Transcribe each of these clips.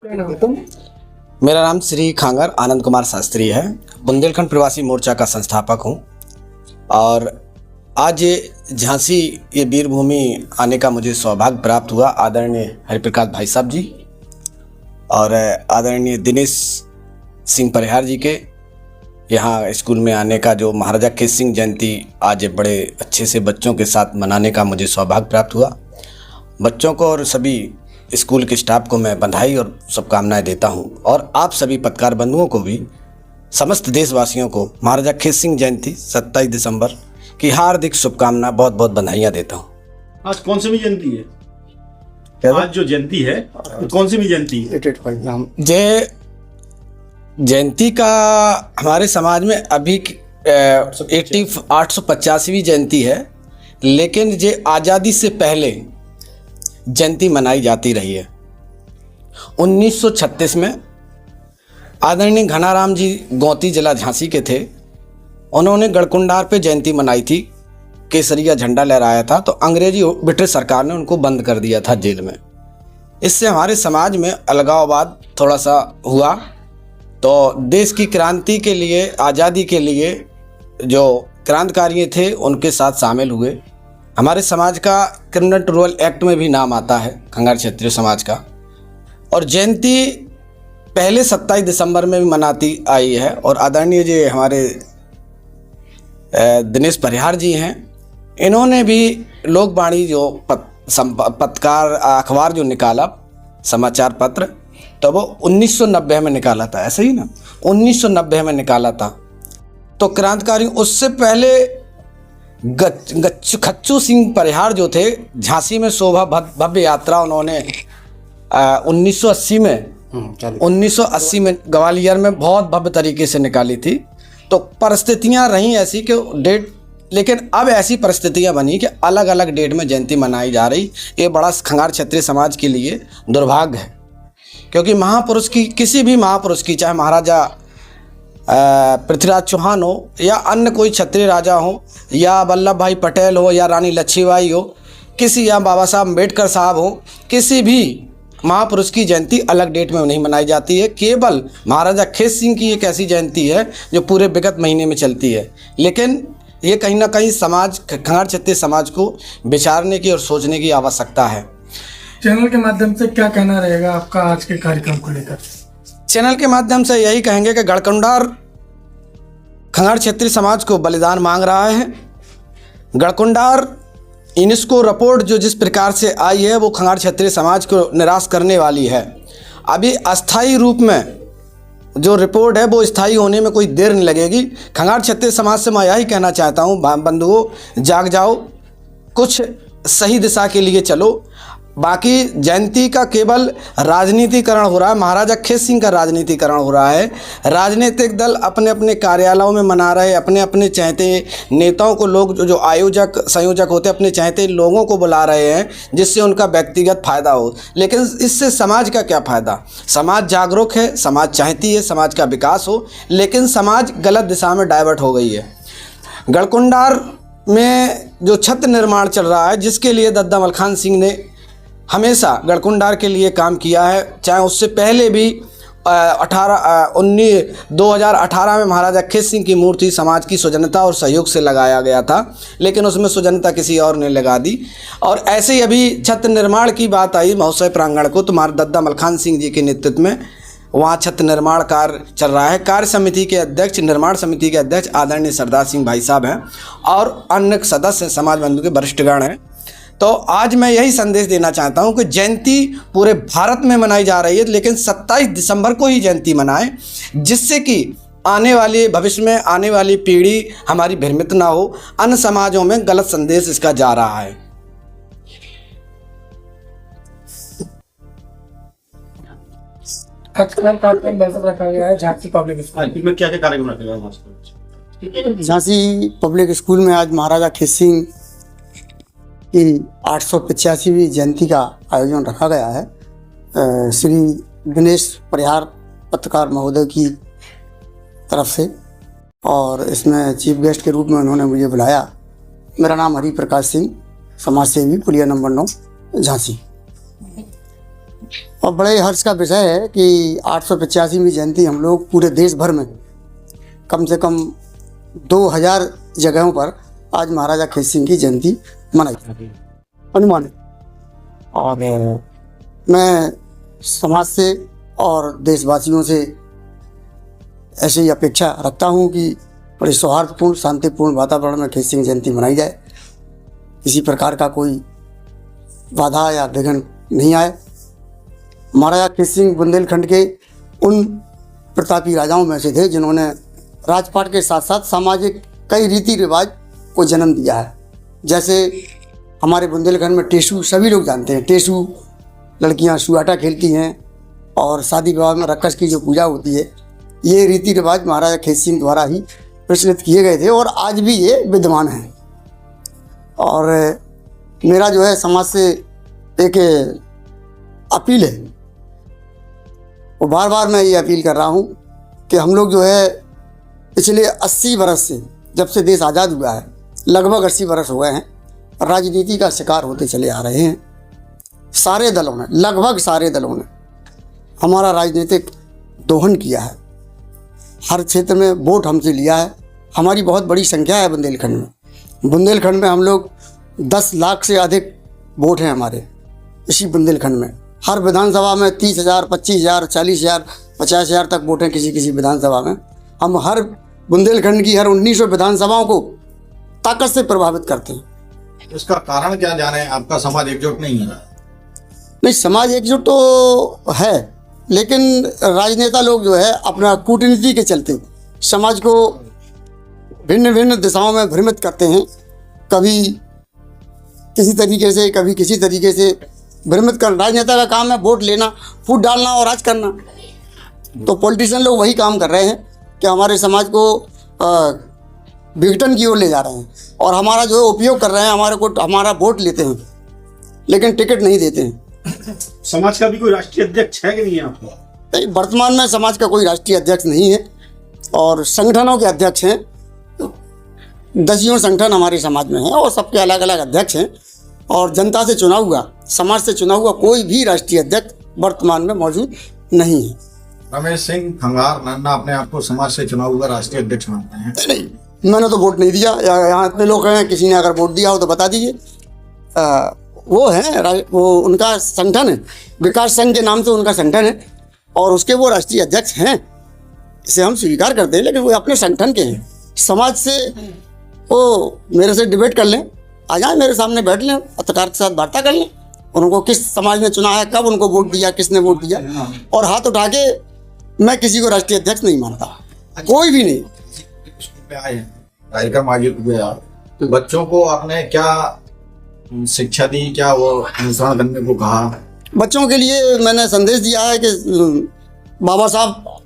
मेरा नाम श्री खांगर आनंद कुमार शास्त्री है। बुंदेलखंड प्रवासी मोर्चा का संस्थापक हूं और आज झांसी ये वीर भूमि आने का मुझे सौभाग्य प्राप्त हुआ आदरणीय हरिप्रकाश भाई साहब जी और आदरणीय दिनेश सिंह परिहार जी के यहाँ स्कूल में आने का जो महाराजा केसरी सिंह जयंती आज बड़े अच्छे से बच्चों के साथ मनाने का मुझे सौभाग्य प्राप्त हुआ। बच्चों को और सभी स्कूल के स्टाफ को मैं बधाई और शुभकामनाएं देता हूं और आप सभी पत्रकार बंधुओं को भी समस्त देशवासियों को महाराजा केसरी सिंह जयंती 27 दिसंबर की हार्दिक शुभकामना बहुत बहुत बधाइयां देता हूं। आज कौन सी भी जयंती है? आज जो जयंती है कौन सी भी जयंती है? जय जयंती का हमारे समाज में अभी 885वीं जयंती है, लेकिन ये आज़ादी से पहले जयंती मनाई जाती रही है। 1936 में आदरणीय घनाराम जी गौती जिला झांसी के थे। उन्होंने गढ़कुंडार पे जयंती मनाई थी, केसरिया झंडा लहराया था, तो अंग्रेजी ब्रिटिश सरकार ने उनको बंद कर दिया था जेल में। इससे हमारे समाज में अलगाववाद थोड़ा सा हुआ, तो देश की क्रांति के लिए, आज़ादी के लिए जो क्रांतिकारी थे उनके साथ शामिल हुए। हमारे समाज का क्रिमिनल रूरल एक्ट में भी नाम आता है खंगार क्षेत्रीय समाज का, और जयंती पहले 27 दिसंबर में भी मनाती आई है। और आदरणीय जी हमारे दिनेश परिहार जी हैं, इन्होंने भी लोकवाणी जो पत्रकार अखबार जो निकाला समाचार पत्र, तो वो 1990 में निकाला था, ऐसे ही ना 1990 में निकाला था। तो क्रांतिकारी उससे पहले खच्चू सिंह परिहार जो थे, झांसी में शोभा भव्य यात्रा उन्होंने 1980 में ग्वालियर में बहुत भव्य तरीके से निकाली थी। तो परिस्थितियां रहीं ऐसी कि डेट, लेकिन अब ऐसी परिस्थितियां बनी कि अलग अलग डेट में जयंती मनाई जा रही। ये बड़ा खंगार क्षत्रिय समाज के लिए दुर्भाग्य है, क्योंकि महापुरुष की, किसी भी महापुरुष की, चाहे महाराजा पृथ्वीराज चौहान हो या अन्य कोई क्षत्रिय राजा हो या वल्लभ भाई पटेल हो या रानी लक्ष्मीबाई हो, किसी या बाबा साहब अम्बेडकर साहब हो, किसी भी महापुरुष की जयंती अलग डेट में नहीं मनाई जाती है। केवल महाराजा केसरी सिंह की एक ऐसी जयंती है जो पूरे विगत महीने में चलती है। लेकिन ये कहीं ना कहीं समाज, खंगार क्षत्रिय समाज को विचारने की और सोचने की आवश्यकता है। चैनल के माध्यम से क्या कहना रहेगा आपका आज के कार्यक्रम को लेकर? चैनल के माध्यम से यही कहेंगे कि गढ़कुंडार खंगार क्षेत्रीय समाज को बलिदान मांग रहा है। गढ़कुंडार यूनेस्को रिपोर्ट जो जिस प्रकार से आई है वो खंगार क्षेत्रीय समाज को निराश करने वाली है। अभी अस्थायी रूप में जो रिपोर्ट है वो स्थायी होने में कोई देर नहीं लगेगी। खंगार क्षेत्रीय समाज से मैं यही कहना चाहता हूँ, बंधुओं जाग जाओ, कुछ सही दिशा के लिए चलो। बाकी जयंती का केवल राजनीतिकरण हो रहा है, महाराजा केसरी सिंह का राजनीतिकरण हो रहा है। राजनीतिक दल अपने अपने कार्यालयों में मना रहे, अपने अपने चाहते नेताओं को, लोग जो आयोजक संयोजक होते अपने चाहते लोगों को बुला रहे हैं जिससे उनका व्यक्तिगत फ़ायदा हो। लेकिन इससे समाज का क्या फ़ायदा? समाज जागरूक है, समाज चाहती है समाज का विकास हो, लेकिन समाज गलत दिशा में डाइवर्ट हो गई है। गढ़कुंडार में जो छत्र निर्माण चल रहा है, जिसके लिए दद्दा मलखान सिंह ने हमेशा गढ़कुंडार के लिए काम किया है, चाहे उससे पहले भी 2018 में महाराजा केसरी सिंह की मूर्ति समाज की सुजनता और सहयोग से लगाया गया था, लेकिन उसमें सुजनता किसी और ने लगा दी। और ऐसे ही अभी छत्र निर्माण की बात आई महोत्सव प्रांगण को, तो दद्दा मलखान सिंह जी के नेतृत्व में वहाँ छत्र निर्माण कार्य चल रहा है। कार्य समिति के अध्यक्ष, निर्माण समिति के अध्यक्ष आदरणीय सरदार सिंह भाई साहब हैं और अन्य सदस्य समाज बंधु के वरिष्ठगण हैं। तो आज मैं यही संदेश देना चाहता हूं कि जयंती पूरे भारत में मनाई जा रही है, लेकिन 27 दिसंबर को ही जयंती मनाएं, जिससे कि आने वाले भविष्य में आने वाली पीढ़ी हमारी भ्रमित ना हो। अन्य समाजों में गलत संदेश इसका जा रहा है। रखा गया है झांसी पब्लिक स्कूल में, क्या क्या कार्यक्रम रखा गया? झांसी पब्लिक स्कूल में आज महाराजा केसरी सिंह की 885वीं जयंती का आयोजन रखा गया है। श्री दिनेश परिहार पत्रकार महोदय की तरफ से, और इसमें चीफ गेस्ट के रूप में उन्होंने मुझे बुलाया। मेरा नाम हरिप्रकाश सिंह, समाज सेवी, पुलिया नंबर 9, झांसी। और बड़े हर्ष का विषय है कि 885वीं जयंती हम लोग पूरे देश भर में कम से कम 2000 जगहों पर आज महाराजा खेत सिंह की जयंती मनाई अनुमान है। और मैं समाज से और देशवासियों से ऐसी ही अपेक्षा रखता हूँ कि बड़े सौहार्दपूर्ण शांतिपूर्ण वातावरण में खेत सिंह जयंती मनाई जाए, किसी प्रकार का कोई बाधा या विघ्न नहीं आए। महाराजा खेत सिंह बुंदेलखंड के उन प्रतापी राजाओं में से थे जिन्होंने राजपाट के साथ साथ सामाजिक कई रीति रिवाज को जन्म दिया है। जैसे हमारे बुंदेलखंड में टेसू सभी लोग जानते हैं, टेसू लड़कियां सुआटा खेलती हैं और शादी विवाह में रक्कस की जो पूजा होती है, ये रीति रिवाज महाराजा खेत सिंह द्वारा ही प्रचलित किए गए थे और आज भी ये विद्यमान हैं। और मेरा जो है समाज से एक अपील है, वो बार बार मैं ये अपील कर रहा हूँ कि हम लोग जो है पिछले 80 बरस से, जब से देश आज़ाद हुआ है, लगभग 80 बरस हो गए हैं, राजनीति का शिकार होते चले आ रहे हैं। सारे दलों ने, लगभग सारे दलों ने हमारा राजनीतिक दोहन किया है, हर क्षेत्र में वोट हमसे लिया है। हमारी बहुत बड़ी संख्या है बुंदेलखंड में। बुंदेलखंड में हम लोग 10 लाख से अधिक वोट हैं हमारे इसी बुंदेलखंड में। हर विधानसभा में 30,000, 25,000, 40,000, 50,000 तक वोट हैं किसी किसी विधानसभा में। हम हर बुंदेलखंड की हर 1900 विधानसभाओं को ताकत से प्रभावित करते हैं। इसका कारण क्या जाने? आपका समाज एकजुट नहीं है? नहीं, समाज एकजुट तो है, लेकिन राजनेता लोग जो है अपना कूटनीति के चलते समाज को भिन्न भिन्न दिशाओं में भ्रमित करते हैं। कभी किसी तरीके से, कभी किसी तरीके से भ्रमित कर। राजनेता का काम है वोट लेना, फूट डालना और राज करना। तो पॉलिटिशियन लोग वही काम कर रहे हैं कि हमारे समाज को विघटन की ओर ले जा रहे हैं और हमारा जो है उपयोग कर रहे हैं, हमारा वोट लेते हैं लेकिन टिकट नहीं देते हैं। समाज का भी कोई राष्ट्रीय अध्यक्ष है कि नहीं है आपको? नहीं, वर्तमान में समाज का कोई राष्ट्रीय अध्यक्ष नहीं है और संगठनों के अध्यक्ष हैं। 10 संगठन हमारे समाज में हैं और सबके अलग अलग अध्यक्ष हैं और जनता से चुना हुआ, समाज से चुना हुआ कोई भी राष्ट्रीय अध्यक्ष वर्तमान में मौजूद नहीं है। रमेश सिंह खंगार नन्ना अपने आप को समाज से चुना हुआ राष्ट्रीय अध्यक्ष मानते हैं? नहीं, मैंने तो वोट नहीं दिया। यहाँ इतने लोग हैं, किसी ने अगर वोट दिया हो तो बता दीजिए। वो है, वो उनका संगठन है, विकास संघ के नाम से उनका संगठन है और उसके वो राष्ट्रीय अध्यक्ष हैं, इसे हम स्वीकार करते हैं। लेकिन वो अपने संगठन के हैं। समाज से वो मेरे से डिबेट कर लें, आ जाए मेरे सामने बैठ लें, पत्रकार के साथ वार्ता कर लें, उनको किस समाज ने चुना है, कब उनको वोट दिया, किसने वोट दिया, और हाथ उठा के मैं किसी को राष्ट्रीय अध्यक्ष नहीं मानता, कोई भी नहीं। आए कार्यक्रम आयोजित हुए तो बच्चों को आपने क्या शिक्षा दी, क्या वो अनुसरण करने को कहा? बच्चों के लिए मैंने संदेश दिया है कि बाबा साहब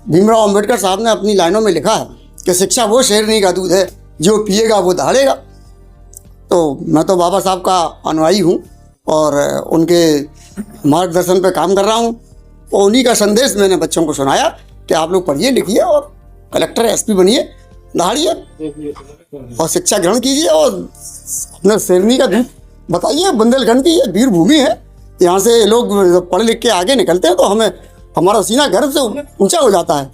भीमराव अंबेडकर साहब ने अपनी लाइनों में लिखा है कि शिक्षा वो शेरनी का दूध है, जो पिएगा वो दहाड़ेगा। तो मैं तो बाबा साहब का अनुयायी हूँ और उनके मार्गदर्शन पे काम कर रहा हूँ। और उन्हीं का संदेश मैंने बच्चों को सुनाया कि आप लोग पढ़िए लिखिए और कलेक्टर SP बनिए, दहाड़िए और शिक्षा ग्रहण कीजिए और अपने शेरनी का दूध बताइए। बुंदेलखंड की ये वीर भूमि है, यहाँ से लोग पढ़ लिख के आगे निकलते हैं तो हमें, हमारा सीना गर्व से ऊंचा हो जाता है।